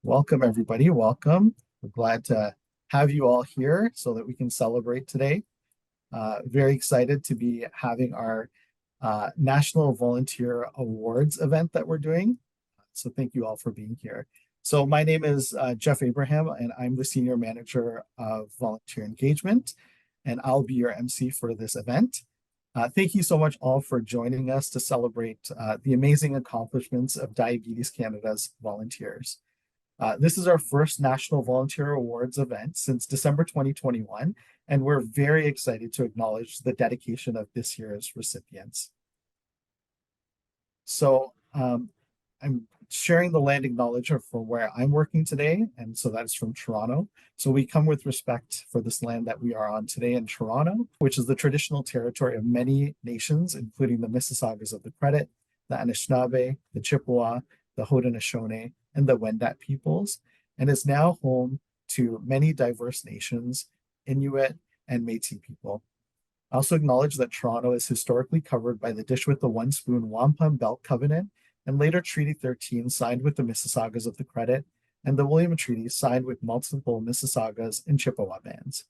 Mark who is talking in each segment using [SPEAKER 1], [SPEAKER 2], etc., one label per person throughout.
[SPEAKER 1] Welcome, everybody. Welcome. We're glad to have you all here so that we can celebrate today. Very excited to be having our National Volunteer Awards event that we're doing. So thank you all for being here. So my name is Jeff Abraham, and I'm the Senior Manager of Volunteer Engagement, and I'll be your MC for this event. Thank you so much all for joining us to celebrate the amazing accomplishments of Diabetes Canada's volunteers. This is our first National Volunteer Awards event since December 2021, and we're very excited to acknowledge the dedication of this year's recipients. So I'm sharing the land acknowledgement for where I'm working today, and so that's from Toronto. So we come with respect for this land that we are on today in Toronto, which is the traditional territory of many nations, including the Mississaugas of the Credit, the Anishinaabe, the Chippewa, the Haudenosaunee, and the Wendat peoples, and is now home to many diverse nations, Inuit, and Métis people. I also acknowledge that Toronto is historically covered by the Dish with the One Spoon Wampum Belt Covenant, and later Treaty 13 signed with the Mississaugas of the Credit, and the William Treaty signed with multiple Mississaugas and Chippewa bands.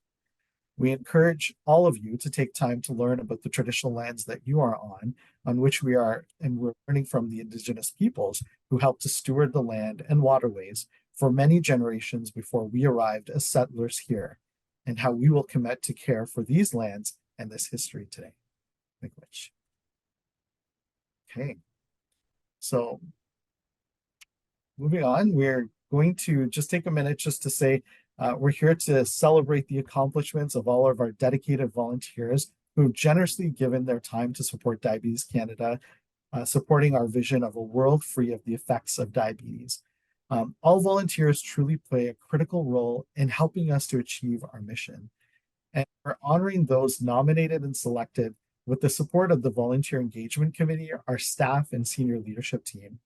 [SPEAKER 1] We encourage all of you to take time to learn about the traditional lands that you are on which we are, and we're learning from the Indigenous peoples who helped to steward the land and waterways for many generations before we arrived as settlers here, and how we will commit to care for these lands and this history today. Okay, so moving on, we're going to just take a minute just to say we're here to celebrate the accomplishments of all of our dedicated volunteers who've generously given their time to support Diabetes Canada, supporting our vision of a world free of the effects of diabetes. All volunteers truly play a critical role in helping us to achieve our mission. And we're honoring those nominated and selected with the support of the Volunteer Engagement Committee, our staff, and senior leadership team.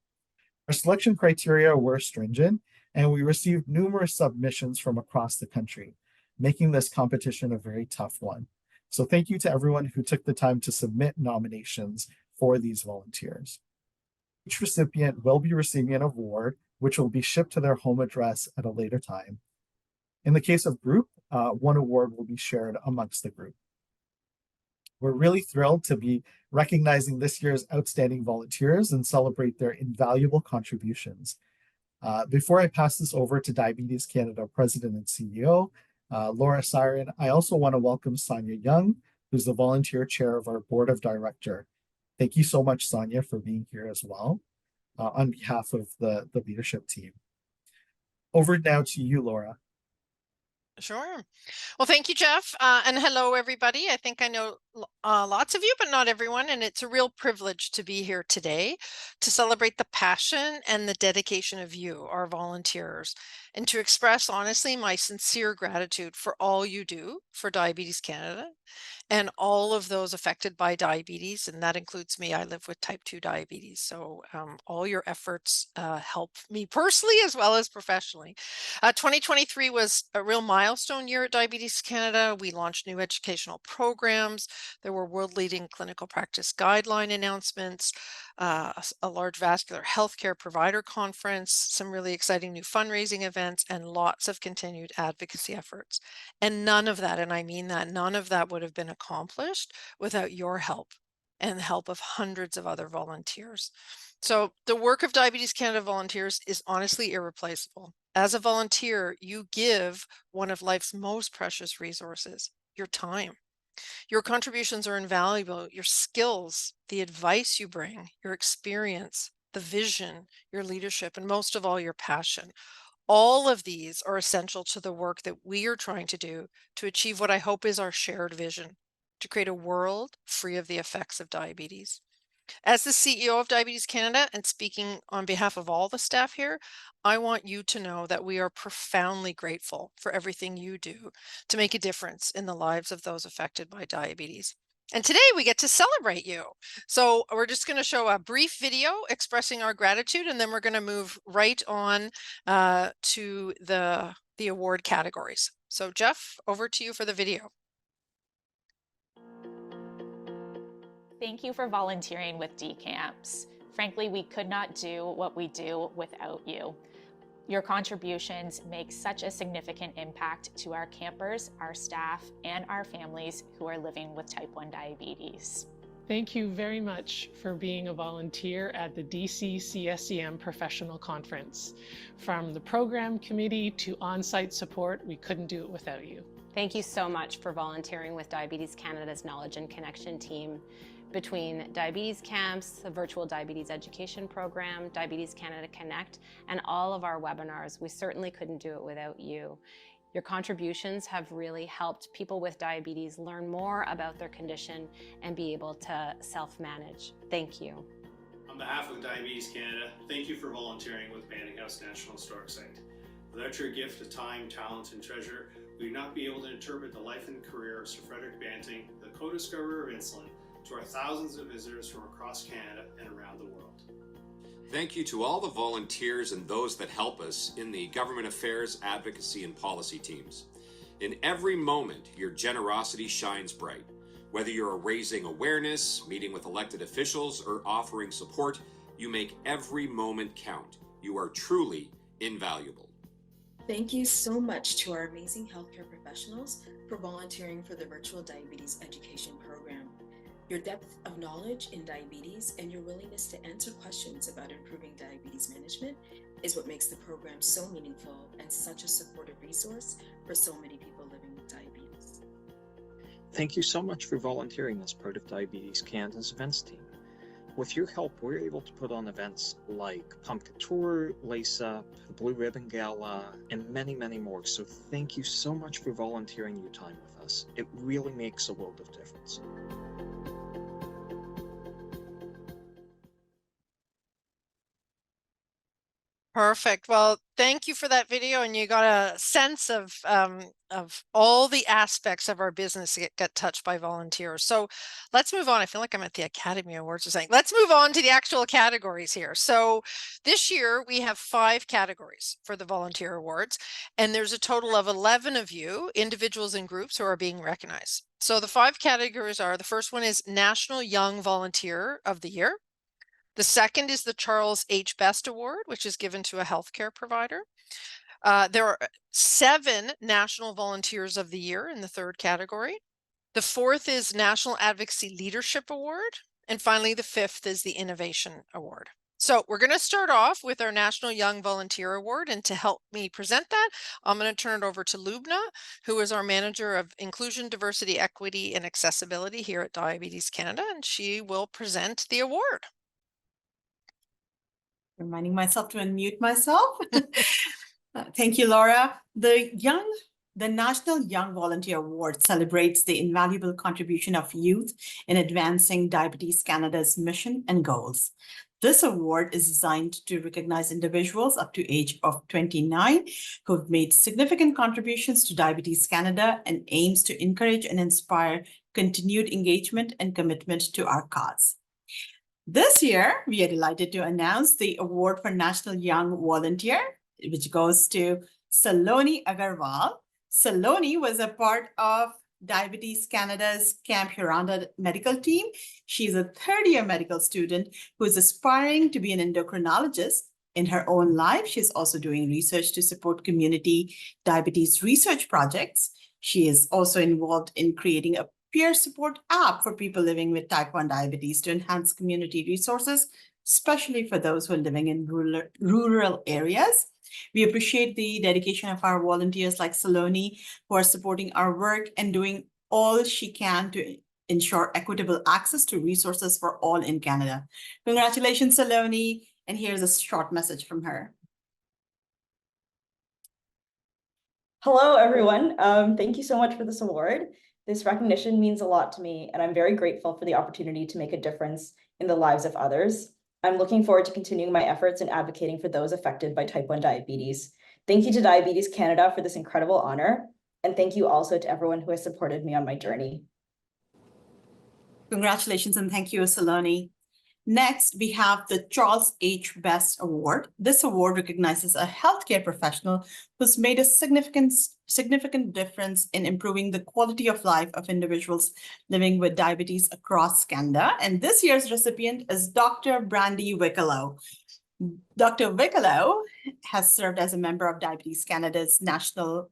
[SPEAKER 1] Our selection criteria were stringent, and we received numerous submissions from across the country, making this competition a very tough one. So thank you to everyone who took the time to submit nominations for these volunteers. Each recipient will be receiving an award, which will be shipped to their home address at a later time. In the case of group, one award will be shared amongst the group. We're really thrilled to be recognizing this year's outstanding volunteers and celebrate their invaluable contributions. Before I pass this over to Diabetes Canada President and CEO, Laura Siren, I also want to welcome Sonia Young, who's the volunteer chair of our board of director. Thank you so much, Sonia, for being here as well on behalf of the leadership team. Over now to you, Laura.
[SPEAKER 2] Sure. Well, thank you, Jeff. And hello, everybody. I think I know lots of you, but not everyone. And it's a real privilege to be here today to celebrate the passion and the dedication of you, our volunteers, and to express honestly my sincere gratitude for all you do for Diabetes Canada and all of those affected by diabetes. And that includes me. I live with type 2 diabetes. So all your efforts help me personally as well as professionally. 2023 was a real milestone year at Diabetes Canada. We launched new educational programs. There were world-leading clinical practice guideline announcements, a large vascular healthcare provider conference, some really exciting new fundraising events, and lots of continued advocacy efforts. And none of that, and I mean that, none of that would have been accomplished without your help and the help of hundreds of other volunteers. So the work of Diabetes Canada volunteers is honestly irreplaceable. As a volunteer, you give one of life's most precious resources, your time. Your contributions are invaluable. Your skills, the advice you bring, your experience, the vision, your leadership, and most of all, your passion. All of these are essential to the work that we are trying to do to achieve what I hope is our shared vision, to create a world free of the effects of diabetes. As the CEO of Diabetes Canada and speaking on behalf of all the staff here, I want you to know that we are profoundly grateful for everything you do to make a difference in the lives of those affected by diabetes. And today we get to celebrate you. So we're just going to show a brief video expressing our gratitude, and then we're going to move right on to the award categories. So Jeff, over to you for the video.
[SPEAKER 3] Thank you for volunteering with DCAMPS. Frankly, we could not do what we do without you. Your contributions make such a significant impact to our campers, our staff, and our families who are living with type 1 diabetes.
[SPEAKER 4] Thank you very much for being a volunteer at the DC CSCM Professional Conference. From the program committee to on-site support, we couldn't do it without you.
[SPEAKER 5] Thank you so much for volunteering with Diabetes Canada's Knowledge and Connection team. Between diabetes camps, the virtual diabetes education program, Diabetes Canada Connect, and all of our webinars, we certainly couldn't do it without you. Your contributions have really helped people with diabetes learn more about their condition and be able to self-manage. Thank you.
[SPEAKER 6] On behalf of Diabetes Canada, thank you for volunteering with Banting House National Historic Site. Without your gift of time, talent, and treasure, we would not be able to interpret the life and career of Sir Frederick Banting, the co-discoverer of insulin, to our thousands of visitors from across Canada and around the world.
[SPEAKER 7] Thank you to all the volunteers and those that help us in the government affairs, advocacy, and policy teams. In every moment, your generosity shines bright. Whether you're raising awareness, meeting with elected officials, or offering support, you make every moment count. You are truly invaluable.
[SPEAKER 8] Thank you so much to our amazing healthcare professionals for volunteering for the virtual diabetes education program. Your depth of knowledge in diabetes and your willingness to answer questions about improving diabetes management is what makes the program so meaningful and such a supportive resource for so many people living with diabetes.
[SPEAKER 9] Thank you so much for volunteering as part of Diabetes Canada's events team. With your help, we're able to put on events like Pumpkin Tour, Lace Up, the Blue Ribbon Gala, and many, many more. So thank you so much for volunteering your time with us. It really makes a world of difference.
[SPEAKER 2] Perfect. Well, thank you for that video, and you got a sense of all the aspects of our business that get touched by volunteers. So let's move on. I feel like I'm at the Academy Awards or something. Let's move on to the actual categories here. So this year we have 5 categories for the volunteer awards, and there's a total of 11 of you, individuals and groups, who are being recognized. So the 5 categories are: the first one is National Young Volunteer of the Year. The second is the Charles H. Best Award, which is given to a healthcare provider. There are 7 National Volunteers of the Year in the 3rd category. The 4th is National Advocacy Leadership Award. And finally, the 5th is the Innovation Award. So we're going to start off with our National Young Volunteer Award. And to help me present that, I'm going to turn it over to Lubna, who is our Manager of Inclusion, Diversity, Equity, and Accessibility here at Diabetes Canada. And she will present the award.
[SPEAKER 10] Reminding myself to unmute myself. Thank you, Laura. The National Young Volunteer Award celebrates the invaluable contribution of youth in advancing Diabetes Canada's mission and goals. This award is designed to recognize individuals up to age of 29 who have made significant contributions to Diabetes Canada and aims to encourage and inspire continued engagement and commitment to our cause. This year, we are delighted to announce the award for National Young Volunteer, which goes to Saloni Agarwal. Saloni was a part of Diabetes Canada's Camp Hiranda medical team. She's a third-year medical student who is aspiring to be an endocrinologist. In her own life, she's also doing research to support community diabetes research projects. She is also involved in creating a peer support app for people living with type 1 diabetes to enhance community resources, especially for those who are living in rural areas. We appreciate the dedication of our volunteers like Saloni, who are supporting our work and doing all she can to ensure equitable access to resources for all in Canada. Congratulations, Saloni. And here's a short message from her.
[SPEAKER 11] Hello, everyone. Thank you so much for this award. This recognition means a lot to me, and I'm very grateful for the opportunity to make a difference in the lives of others. I'm looking forward to continuing my efforts in advocating for those affected by type 1 diabetes. Thank you to Diabetes Canada for this incredible honor, and thank you also to everyone who has supported me on my journey.
[SPEAKER 10] Congratulations and thank you, Saloni. Next, we have the Charles H. Best Award. This award recognizes a healthcare professional who's made a significant difference in improving the quality of life of individuals living with diabetes across Canada. And this year's recipient is Dr. Brandy Wicklow. Dr. Wicklow has served as a member of Diabetes Canada's National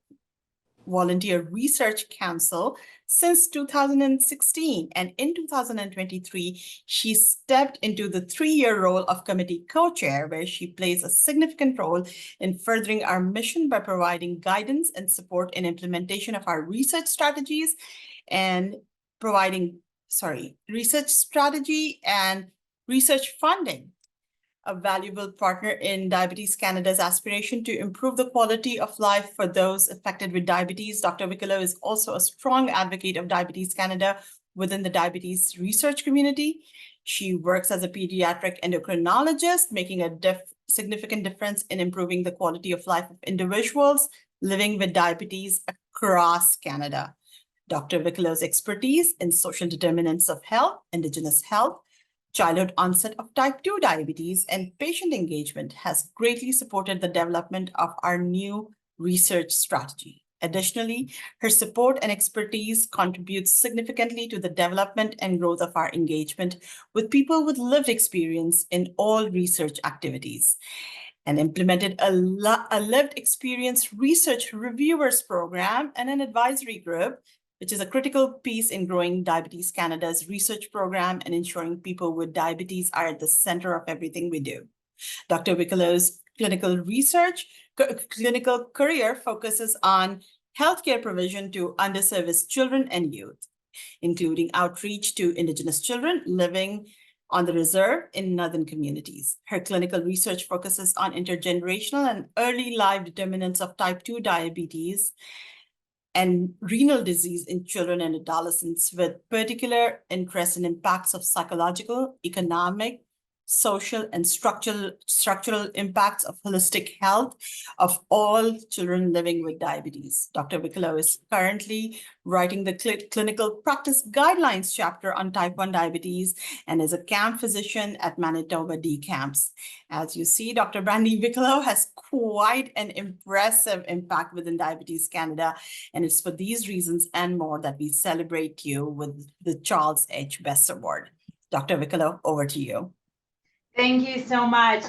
[SPEAKER 10] Volunteer Research Council since 2016. And in 2023, she stepped into the 3-year role of committee co-chair, where she plays a significant role in furthering our mission by providing guidance and support in implementation of our research strategies and research strategy and research funding. A valuable partner in Diabetes Canada's aspiration to improve the quality of life for those affected with diabetes. Dr. Wicklow is also a strong advocate of Diabetes Canada within the diabetes research community. She works as a pediatric endocrinologist, making a significant difference in improving the quality of life of individuals living with diabetes across Canada. Dr. Wicklow's expertise in social determinants of health, Indigenous health, childhood onset of type 2 diabetes, and patient engagement has greatly supported the development of our new research strategy. Additionally, her support and expertise contributes significantly to the development and growth of our engagement with people with lived experience in all research activities, and implemented a lived experience research reviewers program and an advisory group, which is a critical piece in growing Diabetes Canada's research program and ensuring people with diabetes are at the center of everything we do. Dr. Wicklow's clinical career focuses on healthcare provision to underserviced children and youth, including outreach to Indigenous children living on the reserve in northern communities. Her clinical research focuses on intergenerational and early life determinants of type 2 diabetes and renal disease in children and adolescents, with particular interest in impacts of psychological, economic, social, and structural impacts of holistic health of all children living with diabetes. Dr. Wicklow is currently writing the clinical practice guidelines chapter on type 1 diabetes and is a camp physician at Manitoba DCAMS. As you see, Dr. Brandy Wicklow has quite an impressive impact within Diabetes Canada, and it's for these reasons and more that we celebrate you with the Charles H. Best Award. Dr. Wicklow, over to you.
[SPEAKER 12] Thank you so much.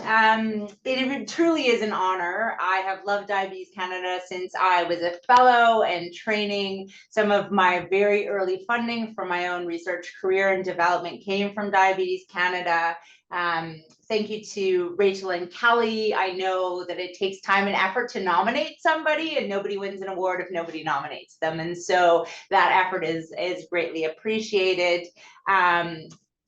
[SPEAKER 12] It truly is an honor. I have loved Diabetes Canada since I was a fellow and training. Some of my very early funding for my own research career and development came from Diabetes Canada. Thank you to Rachel and Kelly. I know that it takes time and effort to nominate somebody, and nobody wins an award if nobody nominates them. And so that effort is greatly appreciated.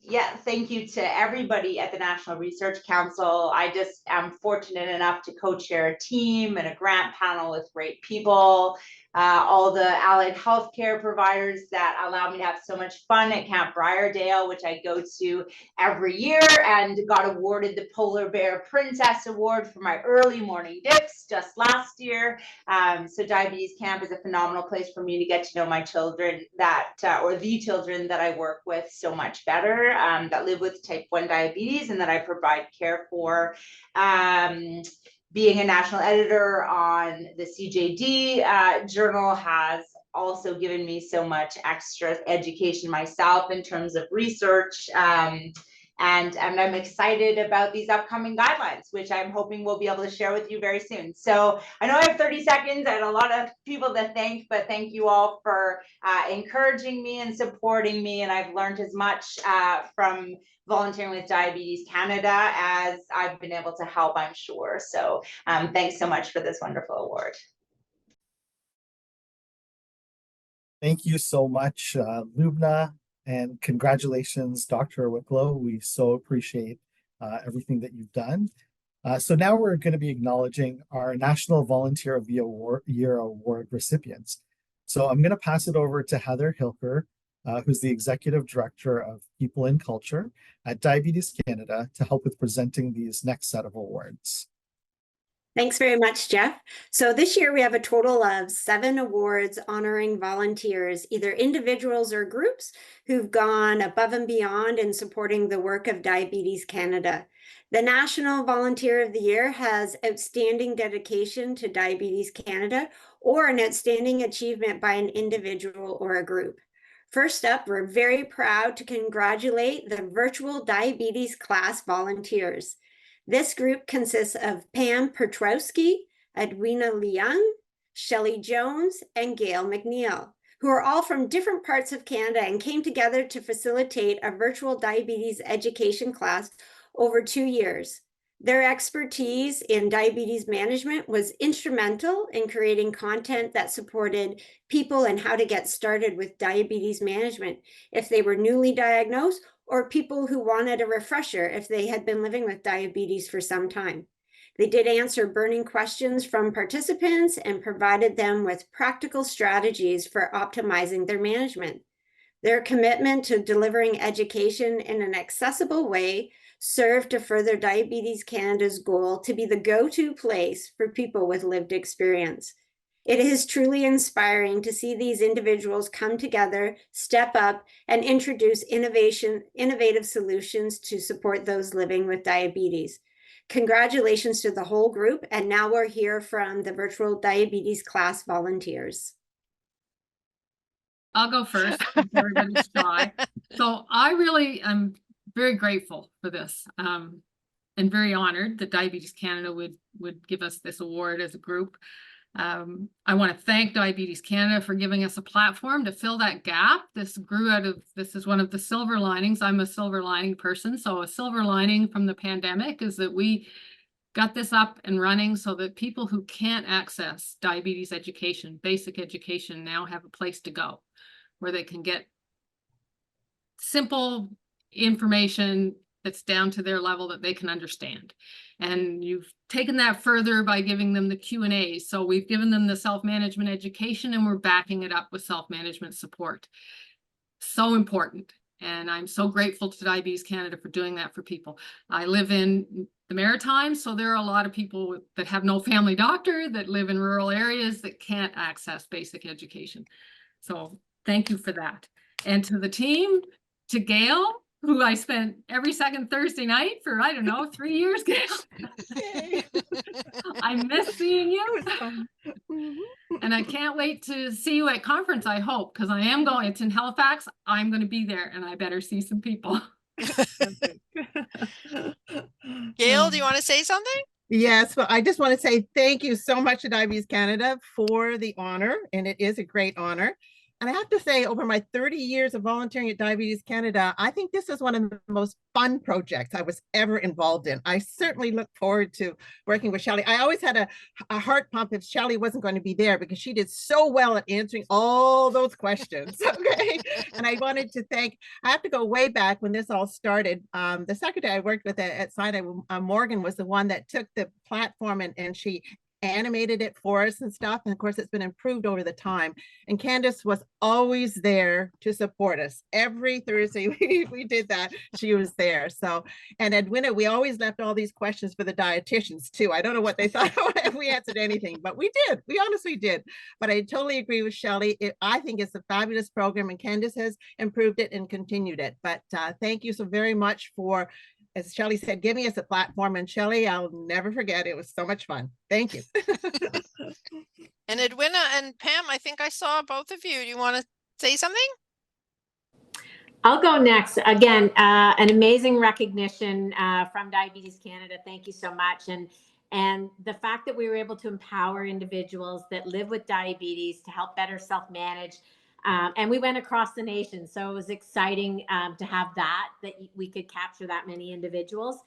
[SPEAKER 12] Yeah, thank you to everybody at the National Research Council. I just am fortunate enough to co-chair a team and a grant panel with great people. All the allied healthcare providers that allow me to have so much fun at Camp Briardale, which I go to every year, and got awarded the Polar Bear Princess Award for my early morning dips just last year. So Diabetes Camp is a phenomenal place for me to get to know my children or the children that I work with so much better, that live with type 1 diabetes and that I provide care for. Being a national editor on the CJD journal has also given me so much extra education myself in terms of research. And I'm excited about these upcoming guidelines, which I'm hoping we'll be able to share with you very soon. So I know I have 30 seconds and a lot of people to thank, but thank you all for encouraging me and supporting me. And I've learned as much from volunteering with Diabetes Canada as I've been able to help, I'm sure. So thanks so much for this wonderful award.
[SPEAKER 1] Thank you so much, Lubna, and congratulations, Dr. Wicklow. We so appreciate everything that you've done. So now we're going to be acknowledging our National Volunteer of the Year Award recipients. So I'm going to pass it over to Heather Hilker, who's the Executive Director of People and Culture at Diabetes Canada, to help with presenting these next set of awards.
[SPEAKER 13] Thanks very much, Jeff. So this year we have a total of 7 awards honoring volunteers, either individuals or groups, who've gone above and beyond in supporting the work of Diabetes Canada. The National Volunteer of the Year has outstanding dedication to Diabetes Canada or an outstanding achievement by an individual or a group. First up, we're very proud to congratulate the virtual diabetes class volunteers. This group consists of Pam Petrowski, Edwina Leung, Shelley Jones, and Gail McNeil, who are all from different parts of Canada and came together to facilitate a virtual diabetes education class over 2 years. Their expertise in diabetes management was instrumental in creating content that supported people and how to get started with diabetes management if they were newly diagnosed, or people who wanted a refresher if they had been living with diabetes for some time. They did answer burning questions from participants and provided them with practical strategies for optimizing their management. Their commitment to delivering education in an accessible way served to further Diabetes Canada's goal to be the go-to place for people with lived experience. It is truly inspiring to see these individuals come together, step up, and introduce innovative solutions to support those living with diabetes. Congratulations to the whole group, and now we'll hear from the virtual diabetes class volunteers.
[SPEAKER 14] I'll go first before everybody's shy. So I really am very grateful for this and very honored that Diabetes Canada would give us this award as a group. I want to thank Diabetes Canada for giving us a platform to fill that gap. This grew out of, this is one of the silver linings. I'm a silver lining person. So a silver lining from the pandemic is that we got this up and running so that people who can't access diabetes education, basic education, now have a place to go where they can get simple information that's down to their level that they can understand. And you've taken that further by giving them the Q&A. So we've given them the self-management education and we're backing it up with self-management support. So important. And I'm so grateful to Diabetes Canada for doing that for people. I live in the Maritimes, so there are a lot of people that have no family doctor, that live in rural areas that can't access basic education. So thank you for that. And to the team, to Gail, who I spent every second Thursday night for, I don't know, 3 years, Gail. I miss seeing you. And I can't wait to see you at conference, I hope, because I am going. It's in Halifax. I'm going to be there and I better see some people.
[SPEAKER 2] Gail, do you want to say something?
[SPEAKER 15] Yes, well, I just want to say thank you so much to Diabetes Canada for the honor, and it is a great honor. And I have to say, over my 30 years of volunteering at Diabetes Canada, I think this is one of the most fun projects I was ever involved in. I certainly look forward to working with Shelley. I always had a heart pump if Shelley wasn't going to be there because she did so well at answering all those questions. Okay. And I wanted to thank, I have to go way back when this all started. The secretary I worked with at Sinai, Morgan, was the one that took the platform and she animated it for us and stuff. And of course, it's been improved over the time. And Candace was always there to support us. Every Thursday we did that. She was there. So, and Edwina, we always left all these questions for the dietitians too. I don't know what they thought if we answered anything, but we did. We honestly did. But I totally agree with Shelley. I think it's a fabulous program and Candace has improved it and continued it. But thank you so very much for, as Shelley said, giving us a platform. And Shelley, I'll never forget. It was so much fun. Thank you.
[SPEAKER 2] And Edwina and Pam, I think I saw both of you. Do you want to say something?
[SPEAKER 16] I'll go next. Again, an amazing recognition from Diabetes Canada. Thank you so much. And the fact that we were able to empower individuals that live with diabetes to help better self-manage. And we went across the nation. So it was exciting to have that we could capture that many individuals.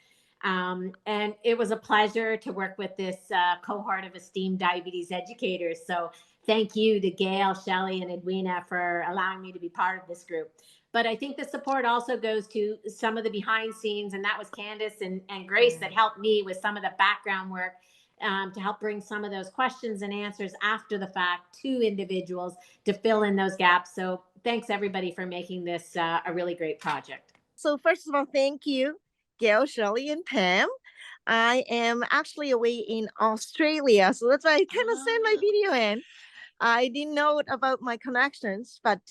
[SPEAKER 16] And it was a pleasure to work with this cohort of esteemed diabetes educators. So thank you to Gail, Shelley, and Edwina for allowing me to be part of this group. But I think the support also goes to some of the behind scenes, and that was Candace and Grace that helped me with some of the background work to help bring some of those questions and answers after the fact to individuals to fill in those gaps. So thanks everybody for making this a really great project.
[SPEAKER 17] So first of all, thank you, Gail, Shelley, and Pam. I am actually away in Australia, so that's why I kind of sent my video in. I didn't know about my connections, but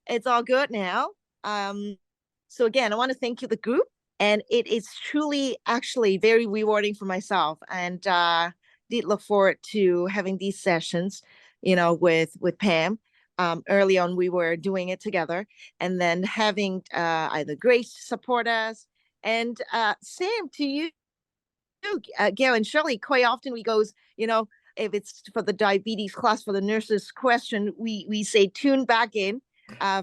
[SPEAKER 17] it's all good now. So again, I want to thank you, the group. And it is truly actually very rewarding for myself, and did look forward to having these sessions, you know, with Pam. Early on, we were doing it together, and then having either Grace support us, and Sam, to you, Gail and Shirley, quite often we goes, if it's for the diabetes class for the nurses question, we say tune back in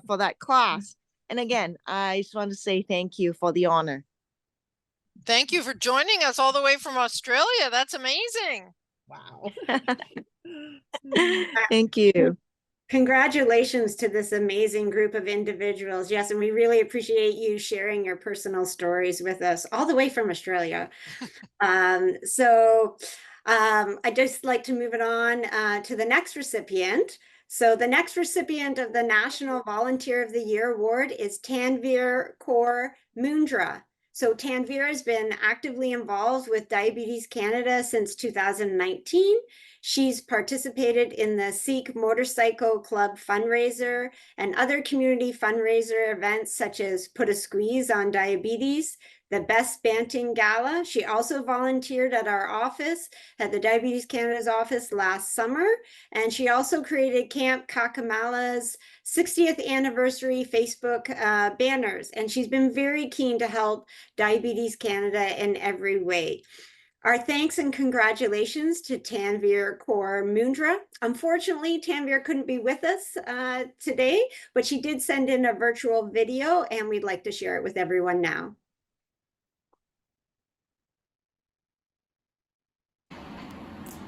[SPEAKER 17] for that class. And again, I just want to say thank you for the honor.
[SPEAKER 2] Thank you for joining us all the way from Australia. That's amazing.
[SPEAKER 17] Wow. Thank you.
[SPEAKER 13] Congratulations to this amazing group of individuals. Yes, and we really appreciate you sharing your personal stories with us all the way from Australia. I'd just like to move it on to the next recipient. So the next recipient of the National Volunteer of the Year Award is Tanvir Kaur Mundra. So Tanvir has been actively involved with Diabetes Canada since 2019. She's participated in the Sikh Motorcycle Club fundraiser and other community fundraiser events such as Put a Squeeze on Diabetes, the Best Banting Gala. She also volunteered at our office, at the Diabetes Canada's office last summer. And she also created Camp Kakamala's 60th anniversary Facebook banners. And she's been very keen to help Diabetes Canada in every way. Our thanks and congratulations to Tanvir Kaur Mundra. Unfortunately, Tanvir couldn't be with us today, but she did send in a virtual video and we'd like to share it with everyone now.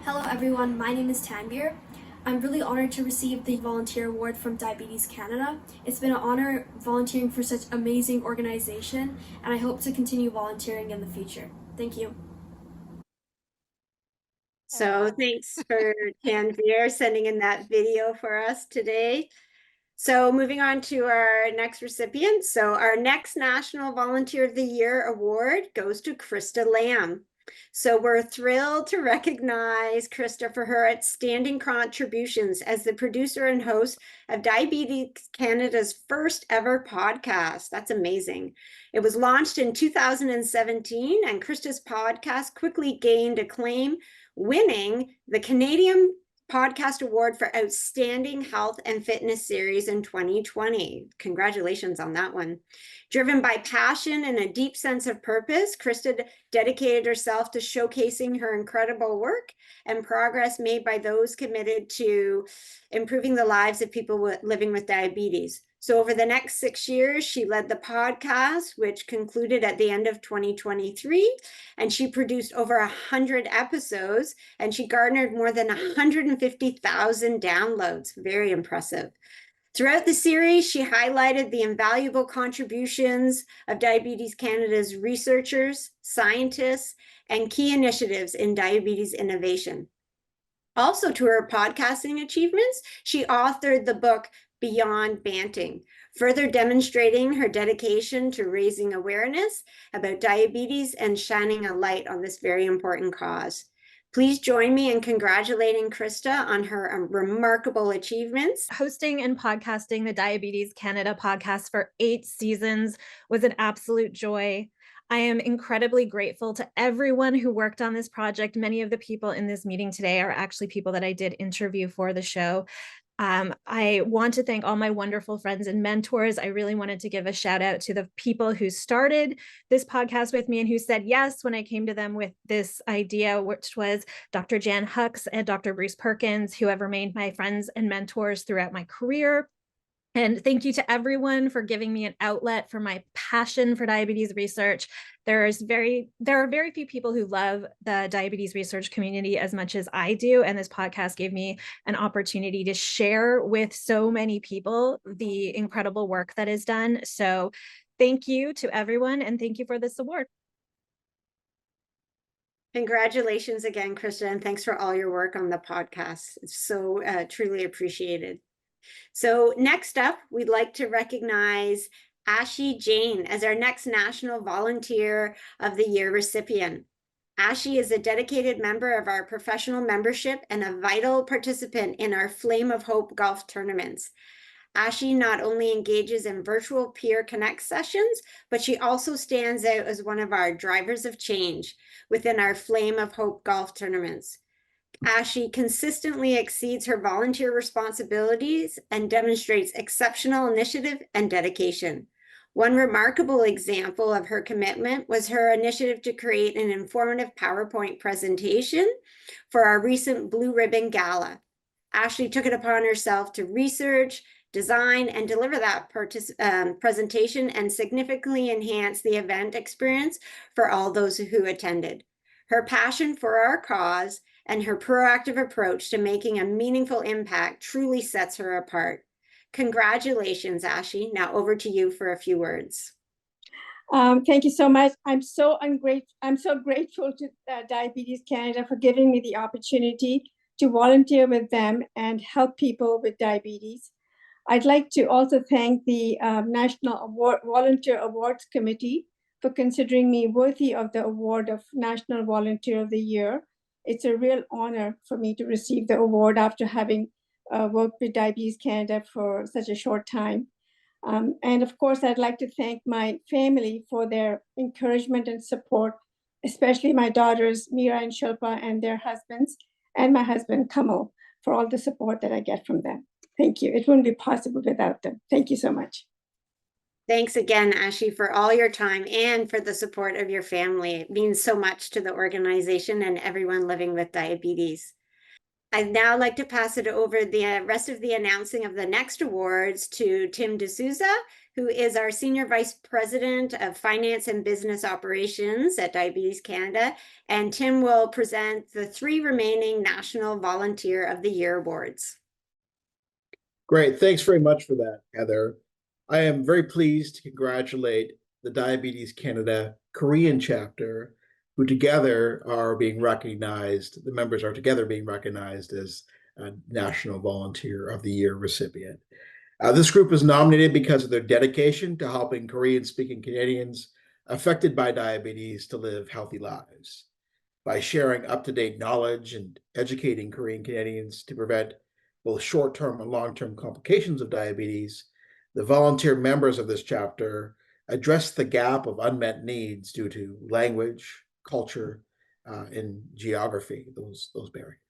[SPEAKER 18] Hello everyone, my name is Tanvir. I'm really honored to receive the Volunteer Award from Diabetes Canada. It's been an honor volunteering for such an amazing organization, and I hope to continue volunteering in the future. Thank you.
[SPEAKER 13] So thanks for Tanvir sending in that video for us today. So moving on to our next recipient. So our next National Volunteer of the Year Award goes to Krista Lamb. So we're thrilled to recognize Krista for her outstanding contributions as the producer and host of Diabetes Canada's first ever podcast. That's amazing. It was launched in 2017 and Krista's podcast quickly gained acclaim, winning the Canadian Podcast Award for Outstanding Health and Fitness Series in 2020. Congratulations on that one. Driven by passion and a deep sense of purpose, Krista dedicated herself to showcasing her incredible work and progress made by those committed to improving the lives of people living with diabetes. So over the next 6 years, she led the podcast, which concluded at the end of 2023, and she produced over 100 episodes, and she garnered more than 150,000 downloads. Very impressive. Throughout the series, she highlighted the invaluable contributions of Diabetes Canada's researchers, scientists, and key initiatives in diabetes innovation. Also, to her podcasting achievements, she authored the book Beyond Banting, further demonstrating her dedication to raising awareness about diabetes and shining a light on this very important cause. Please join me in congratulating Krista on her remarkable achievements.
[SPEAKER 19] Hosting and podcasting the Diabetes Canada podcast for 8 seasons was an absolute joy. I am incredibly grateful to everyone who worked on this project. Many of the people in this meeting today are actually people that I did interview for the show. I want to thank all my wonderful friends and mentors. I really wanted to give a shout out to the people who started this podcast with me and who said yes when I came to them with this idea, which was Dr. Jan Hux and Dr. Bruce Perkins, who have remained my friends and mentors throughout my career. And thank you to everyone for giving me an outlet for my passion for diabetes research. There are very few people who love the diabetes research community as much as I do. And this podcast gave me an opportunity to share with so many people the incredible work that is done. So thank you to everyone and thank you for this award.
[SPEAKER 13] Congratulations again, Krista, and thanks for all your work on the podcast. It's so truly appreciated. So next up, we'd like to recognize Ashi Jain as our next National Volunteer of the Year recipient. Ashi is a dedicated member of our professional membership and a vital participant in our Flame of Hope golf tournaments. Ashi not only engages in virtual peer connect sessions, but she also stands out as one of our drivers of change within our Flame of Hope golf tournaments. Ashi consistently exceeds her volunteer responsibilities and demonstrates exceptional initiative and dedication. One remarkable example of her commitment was her initiative to create an informative PowerPoint presentation for our recent Blue Ribbon Gala. Ashley took it upon herself to research, design, and deliver that presentation and significantly enhance the event experience for all those who attended. Her passion for our cause and her proactive approach to making a meaningful impact truly sets her apart. Congratulations, Ashley. Now over to you for a few words.
[SPEAKER 20] Thank you so much. I'm so grateful to Diabetes Canada for giving me the opportunity to volunteer with them and help people with diabetes. I'd like to also thank the National Volunteer Awards Committee for considering me worthy of the award of National Volunteer of the Year. It's a real honor for me to receive the award after having worked with Diabetes Canada for such a short time. And of course, I'd like to thank my family for their encouragement and support, especially my daughters, Mira and Shilpa, and their husbands, and my husband, Kamal, for all the support that I get from them. Thank you. It wouldn't be possible without them. Thank you so much.
[SPEAKER 13] Thanks again, Ashley, for all your time and for the support of your family. It means so much to the organization and everyone living with diabetes. I'd now like to pass it over the rest of the announcing of the next awards to Tim D'Souza, who is our Senior Vice President of Finance and Business Operations at Diabetes Canada. And Tim will present the 3 remaining National Volunteer of the Year awards.
[SPEAKER 21] Great. Thanks very much for that, Heather. I am very pleased to congratulate the Diabetes Canada Korean chapter, who together are being recognized, the members are together being recognized as a National Volunteer of the Year recipient. This group was nominated because of their dedication to helping Korean-speaking Canadians affected by diabetes to live healthy lives. By sharing up-to-date knowledge and educating Korean Canadians to prevent both short-term and long-term complications of diabetes, the volunteer members of this chapter address the gap of unmet needs due to language, culture, and geography, those barriers.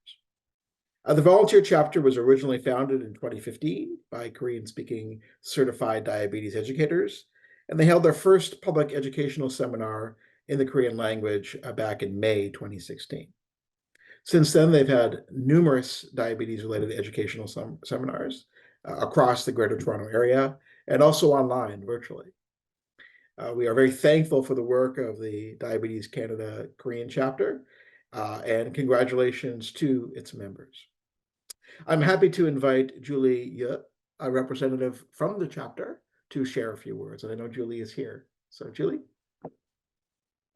[SPEAKER 21] The volunteer chapter was originally founded in 2015 by Korean-speaking certified diabetes educators, and they held their first public educational seminar in the Korean language back in May 2016. Since then, they've had numerous diabetes-related educational seminars across the Greater Toronto area and also online virtually. We are very thankful for the work of the Diabetes Canada Korean chapter, and congratulations to its members. I'm happy to invite Julie Ye, a representative from the chapter, to share a few words. And I know Julie is here. So Julie?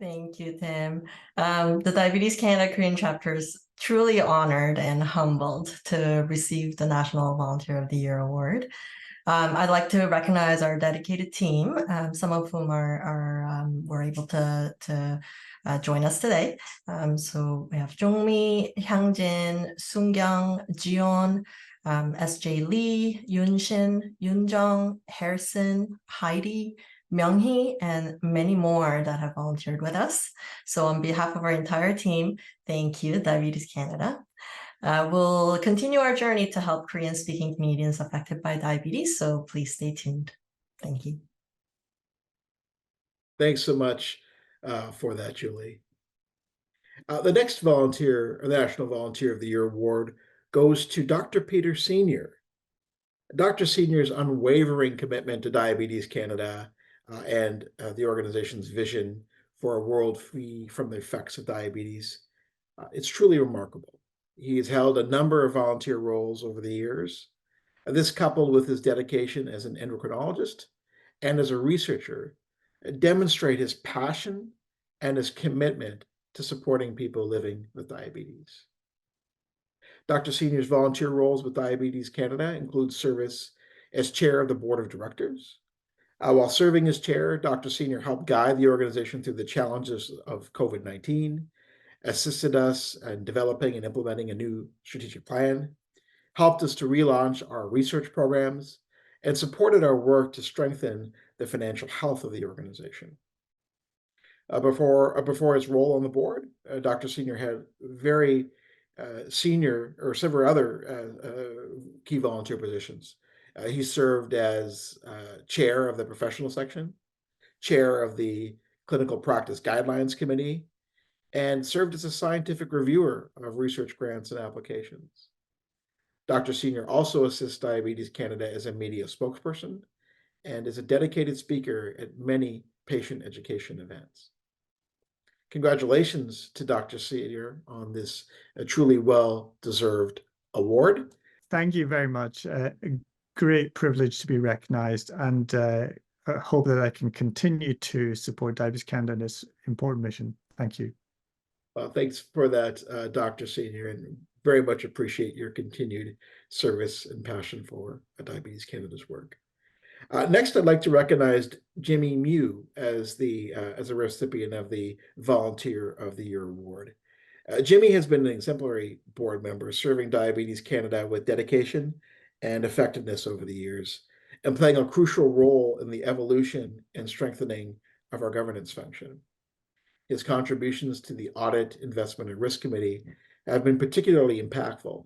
[SPEAKER 22] Thank you, Tim. The Diabetes Canada Korean chapter is truly honored and humbled to receive the National Volunteer of the Year award. I'd like to recognize our dedicated team, some of whom were able to join us today. So we have Jongmi, Hyungjin, Sungyang, Jion, SJ Lee, Yunshin, Yunjong, Harrison, Heidi, Myunghee, and many more that have volunteered with us. So on behalf of our entire team, thank you, Diabetes Canada. We'll continue our journey to help Korean-speaking Canadians affected by diabetes, so please stay tuned. Thank you.
[SPEAKER 21] Thanks so much for that, Julie. The next volunteer, or the National Volunteer of the Year award, goes to Dr. Peter Senior. Dr. Senior's unwavering commitment to Diabetes Canada and the organization's vision for a world free from the effects of diabetes, it's truly remarkable. He has held a number of volunteer roles over the years. This, coupled with his dedication as an endocrinologist and as a researcher, demonstrate his passion and his commitment to supporting people living with diabetes. Dr. Senior's volunteer roles with Diabetes Canada include service as chair of the board of directors. While serving as chair, Dr. Senior helped guide the organization through the challenges of COVID-19, assisted us in developing and implementing a new strategic plan, helped us to relaunch our research programs, and supported our work to strengthen the financial health of the organization. Before his role on the board, Dr. Senior had very senior or several other key volunteer positions. He served as chair of the professional section chair of the Clinical Practice Guidelines Committee, and served as a scientific reviewer of research grants and applications. Dr. Senior also assists Diabetes Canada as a media spokesperson and is a dedicated speaker at many patient education events. Congratulations to Dr. Senior on this truly well-deserved award.
[SPEAKER 3] Thank you very much. A great privilege to be recognized, and I hope that I can continue to support Diabetes Canada in this important mission. Thank you.
[SPEAKER 21] Well, thanks for that, Dr. Senior, and very much appreciate your continued service and passion for Diabetes Canada's work. Next, I'd like to recognize Jimmy Mew as a recipient of the Volunteer of the Year Award. Jimmy has been an exemplary board member, serving Diabetes Canada with dedication and effectiveness over the years, and playing a crucial role in the evolution and strengthening of our governance function. His contributions to the Audit, Investment, and Risk Committee have been particularly impactful,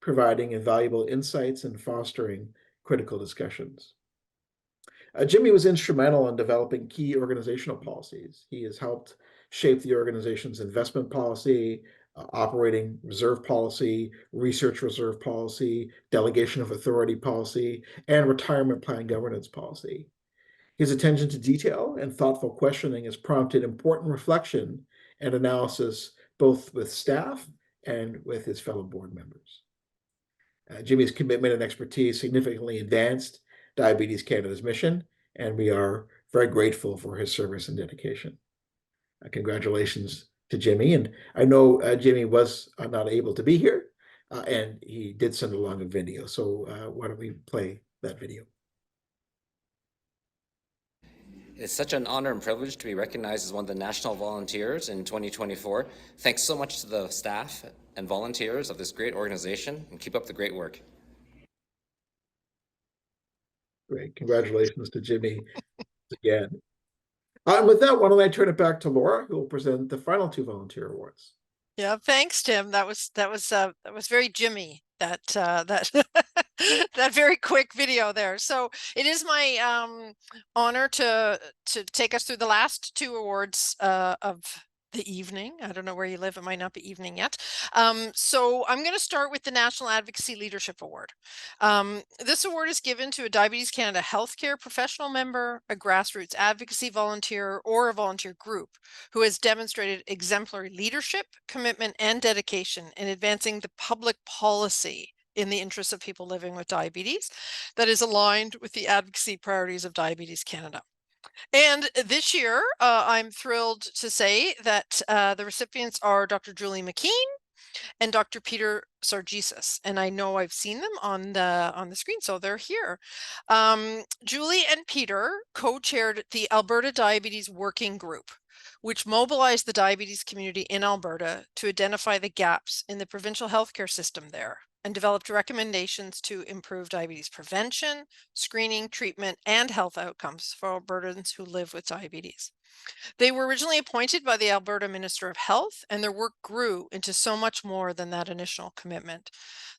[SPEAKER 21] providing invaluable insights and fostering critical discussions. Jimmy was instrumental in developing key organizational policies. He has helped shape the organization's investment policy, operating reserve policy, research reserve policy, delegation of authority policy, and retirement plan governance policy. His attention to detail and thoughtful questioning has prompted important reflection and analysis, both with staff and with his fellow board members. Jimmy's commitment and expertise significantly advanced Diabetes Canada's mission, and we are very grateful for his service and dedication. Congratulations to Jimmy, and I know Jimmy was not able to be here, and he did send along a video, so why don't we play that video?
[SPEAKER 4] It's such an honor and privilege to be recognized as one of the National Volunteers in 2024. Thanks so much to the staff and volunteers of this great organization, and keep up the great work.
[SPEAKER 21] Great. Congratulations to Jimmy again. And with that, why don't I turn it back to Laura, who will present the final two volunteer awards.
[SPEAKER 2] Yeah, thanks, Tim. That was very Jimmy, that that very quick video there. So it is my honor to take us through the last two awards of the evening. I don't know where you live. It might not be evening yet. So I'm going to start with the National Advocacy Leadership Award. This award is given to a Diabetes Canada healthcare professional member, a grassroots advocacy volunteer, or a volunteer group who has demonstrated exemplary leadership, commitment, and dedication in advancing the public policy in the interests of people living with diabetes that is aligned with the advocacy priorities of Diabetes Canada. And this year, I'm thrilled to say that the recipients are Dr. Julie McKean and Dr. Peter Sargesis, and I know I've seen them on the screen, so they're here. Julie and Peter co-chaired the Alberta Diabetes Working Group, which mobilized the diabetes community in Alberta to identify the gaps in the provincial healthcare system there, and developed recommendations to improve diabetes prevention, screening, treatment, and health outcomes for Albertans who live with diabetes. They were originally appointed by the Alberta Minister of Health, and their work grew into so much more than that initial commitment.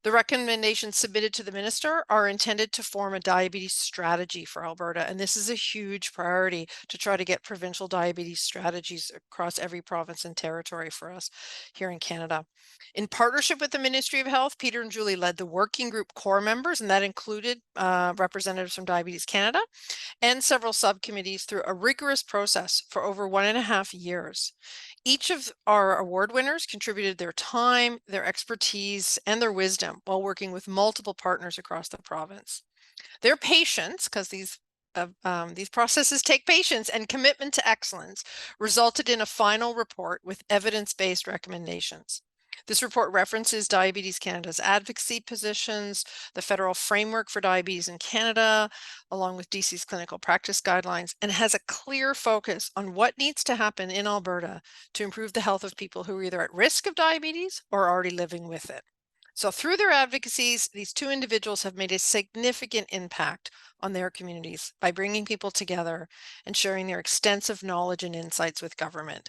[SPEAKER 2] The recommendations submitted to the minister are intended to form a diabetes strategy for Alberta, and this is a huge priority to try to get provincial diabetes strategies across every province and territory for us here in Canada. In partnership with the Ministry of Health, Peter and Julie led the working group core members, and that included representatives from Diabetes Canada and several subcommittees through a rigorous process for over 1.5 years. Each of our award winners contributed their time, their expertise, and their wisdom while working with multiple partners across the province. Their patience, because these processes take patience and commitment to excellence, resulted in a final report with evidence-based recommendations. This report references Diabetes Canada's advocacy positions, the federal framework for diabetes in Canada, along with DC's clinical practice guidelines, and has a clear focus on what needs to happen in Alberta to improve the health of people who are either at risk of diabetes or are already living with it. So through their advocacies, these two individuals have made a significant impact on their communities by bringing people together and sharing their extensive knowledge and insights with government.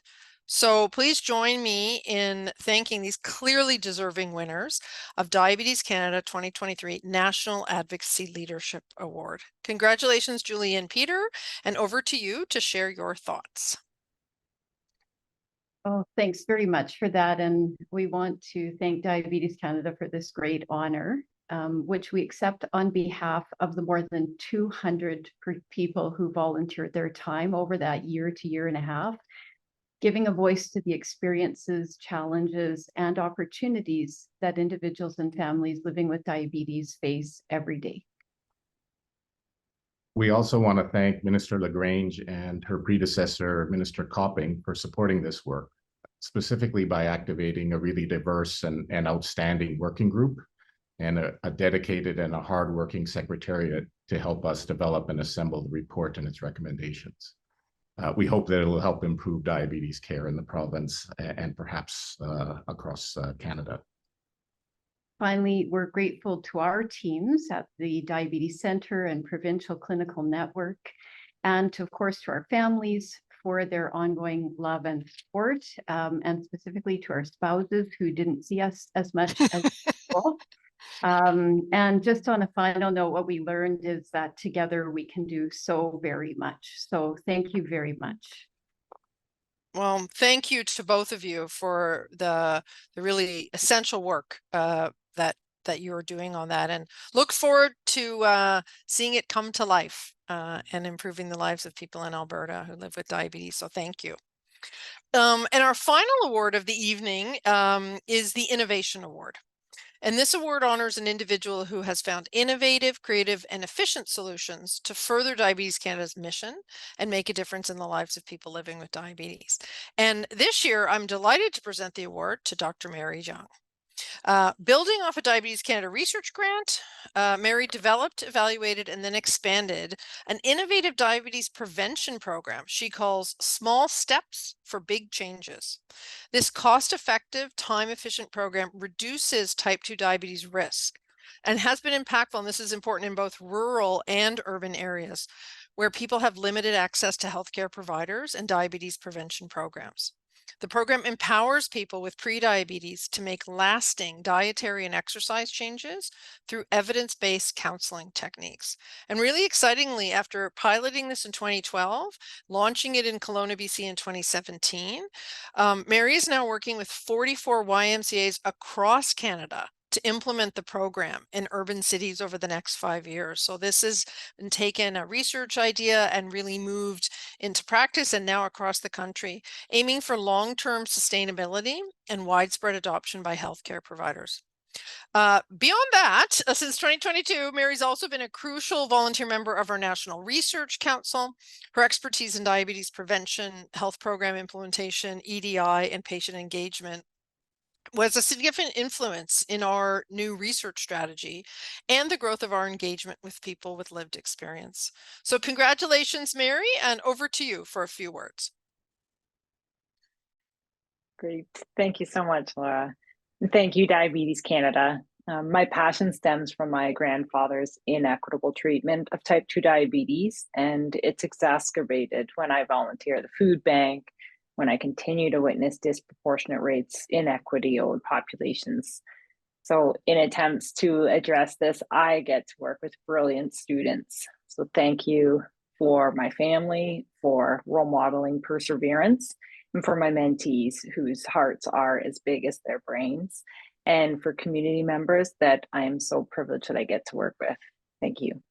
[SPEAKER 2] So please join me in thanking these clearly deserving winners of Diabetes Canada 2023 National Advocacy Leadership Award. Congratulations, Julie and Peter, and over to you to share your thoughts.
[SPEAKER 5] Oh, thanks very much for that. And we want to thank Diabetes Canada for this great honor, which we accept on behalf of the more than 200 people who volunteered their time over that year to year and a half, giving a voice to the experiences, challenges, and opportunities that individuals and families living with diabetes face every day.
[SPEAKER 6] We also want to thank Minister LaGrange and her predecessor, Minister Copping, for supporting this work, specifically by activating a really diverse and outstanding working group and a dedicated and a hardworking secretariat to help us develop and assemble the report and its recommendations. We hope that it will help improve diabetes care in the province and perhaps across Canada.
[SPEAKER 5] Finally, we're grateful to our teams at the Diabetes Centre and Provincial Clinical Network, and of course to our families for their ongoing love and support, and specifically to our spouses who didn't see us as much as before. And just on a final note, what we learned is that together we can do so very much. So thank you very much.
[SPEAKER 2] Well, thank you to both of you for the really essential work that you're doing on that, and look forward to seeing it come to life and improving the lives of people in Alberta who live with diabetes. So thank you. And our final award of the evening is the Innovation Award. And this award honors an individual who has found innovative, creative, and efficient solutions to further Diabetes Canada's mission and make a difference in the lives of people living with diabetes. And this year, I'm delighted to present the award to Dr. Mary Young. Building off a Diabetes Canada research grant, Mary developed, evaluated, and then expanded an innovative diabetes prevention program she calls Small Steps for Big Changes. This cost-effective, time-efficient program reduces type 2 diabetes risk and has been impactful, and this is important in both rural and urban areas where people have limited access to healthcare providers and diabetes prevention programs. The program empowers people with prediabetes to make lasting dietary and exercise changes through evidence-based counseling techniques. And really excitingly, after piloting this in 2012, launching it in Kelowna, BC in 2017, Mary is now working with 44 YMCAs across Canada to implement the program in urban cities over the next 5 years. So this has been taken a research idea and really moved into practice and now across the country, aiming for long-term sustainability and widespread adoption by healthcare providers. Beyond that, since 2022, Mary's also been a crucial volunteer member of our National Research Council. Her expertise in diabetes prevention, health program implementation, EDI, and patient engagement was a significant influence in our new research strategy and the growth of our engagement with people with lived experience. So congratulations, Mary, and over to you for a few words.
[SPEAKER 23] Great. Thank you so much, Laura. And thank you, Diabetes Canada. My passion stems from my grandfather's inequitable treatment of type 2 diabetes, and it's exacerbated when I volunteer at the food bank, when I continue to witness disproportionate rates inequity owed populations. So in attempts to address this, I get to work with brilliant students. So thank you for my family, for role modeling perseverance, and for my mentees whose hearts are as big as their brains, and for community members that I am so privileged that I get to work with. Thank you.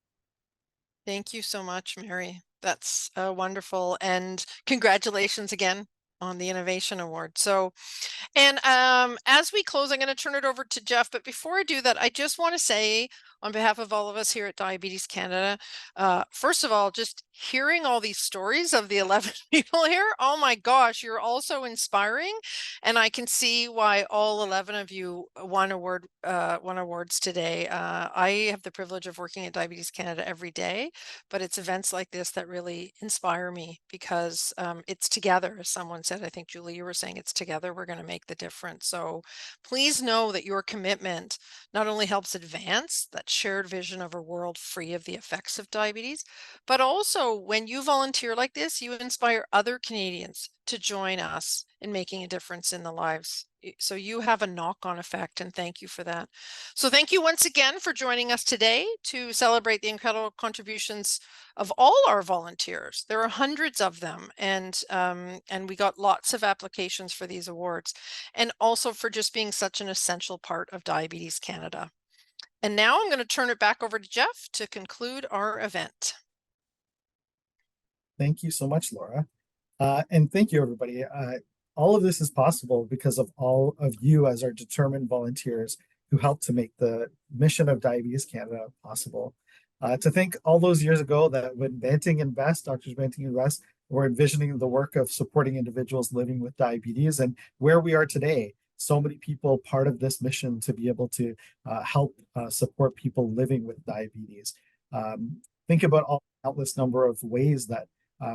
[SPEAKER 2] Thank you so much, Mary. That's wonderful. And congratulations again on the Innovation Award. So, and as we close, I'm going to turn it over to Jeff. But before I do that, I just want to say on behalf of all of us here at Diabetes Canada, first of all, just hearing all these stories of the 11 people here, oh my gosh, you're all so inspiring. And I can see why all 11 of you won awards today. I have the privilege of working at Diabetes Canada every day, but it's events like this that really inspire me because it's together, as someone said. I think, Julie, you were saying it's together we're going to make the difference. So please know that your commitment not only helps advance that shared vision of a world free of the effects of diabetes, but also also, when you volunteer like this, you inspire other Canadians to join us in making a difference in the lives. So you have a knock-on effect, and thank you for that. So thank you once again for joining us today to celebrate the incredible contributions of all our volunteers. There are hundreds of them, and we got lots of applications for these awards, and also for just being such an essential part of Diabetes Canada. And now I'm going to turn it back over to Jeff to conclude our event.
[SPEAKER 1] Thank you so much, Laura. And thank you, everybody. All of this is possible because of all of you as our determined volunteers who helped to make the mission of Diabetes Canada possible. To think all those years ago that when Banting and Best, Drs. Banting and Best, were envisioning the work of supporting individuals living with diabetes, and where we are today, so many people part of this mission to be able to help support people living with diabetes. Think about all countless number of ways that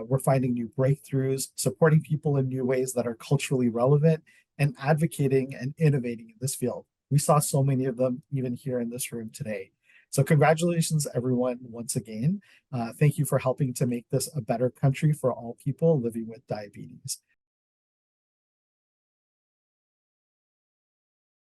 [SPEAKER 1] we're finding new breakthroughs, supporting people in new ways that are culturally relevant, and advocating and innovating in this field. We saw so many of them even here in this room today. So congratulations, everyone, once again. Thank you for helping to make this a better country for all people living with diabetes.